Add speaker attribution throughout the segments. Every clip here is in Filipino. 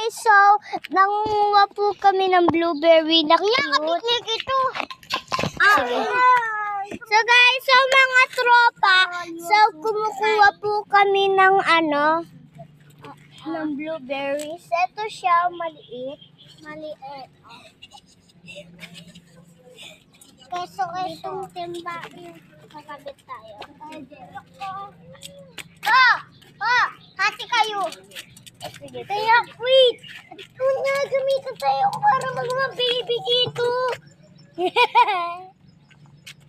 Speaker 1: guys, so nangunguha po kami ng blueberry na cute.
Speaker 2: Ito.
Speaker 1: Sige. So guys, so mga tropa, so kumukuha po kami ng ng blueberries. Ito siya, maliit. Itong timba yung kakabit tayo. Hati kayo. Sige. Kaya, wait. Ito na, gamitin tayo para mag-baby dito.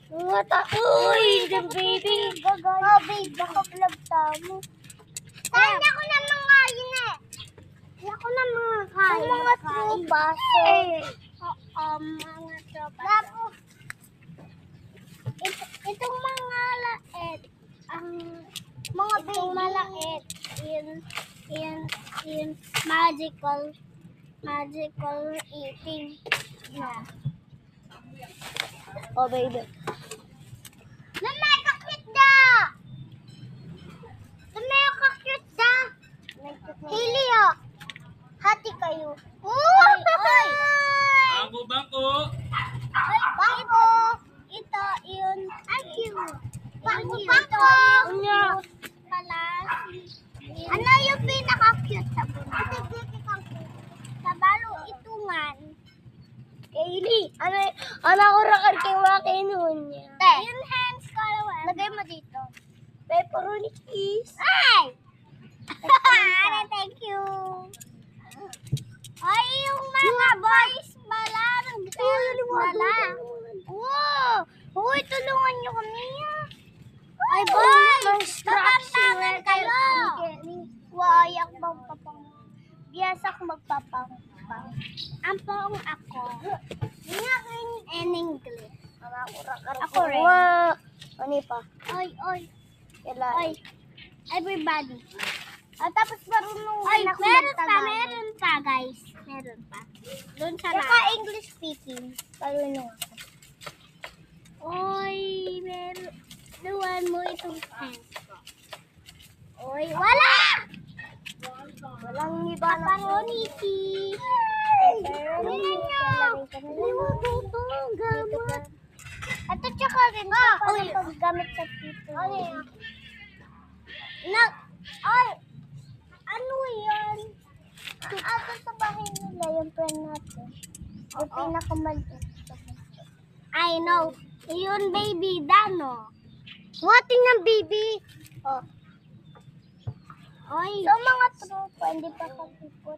Speaker 1: Uy, the baby. Oh, babe, baka vlog tamo. Kaya ko na mga yun eh. Kaya ko na mga kain. Mga tropa. Mga tropa. Itong mga laet, mga itong malait, in magical eating. Yeah. Oh, baby. Namay kakit da! Namay kakit da! Hili oh! Hati kayo. Oy!
Speaker 3: Bangko!
Speaker 1: Ay, bangko! Ito, yun. Ay, cute. Bangko! Pala. Ano yung pinaka-cute sa buno? Sa balo, itungan. Kaylee, ano ko rakar kay makinuon niya? Yung hands ko naman. Lagay mo dito. Pepperoni cheese. Ay! Thank you. Ay, yung mga boys pala. Wow! Uy, tulungan niyo kami. Ay, boys! Tatantangan kayo! Wayak bang papang. Biasa ko magpapang. Ang pang ako. In English. Ako rin. Ano pa? Oy. Everybody. Tapos marunong na ako meron pa guys. Meron pa. Doon sa lahat. Saka English speaking. Marunong ako. Oy, meron. Luwan mo itong hands ko. Oy, wala! Walang iba na po. Niki. Ito tsaka rin. Gamit sa tito. Ano yan? Ito sa bahay nila, yung friend natin. Yung pinakamaliit. I know. Yun, baby, Dano. Wating ng baby. Oh. Oy. So, mga tropa, hindi pa kapipot.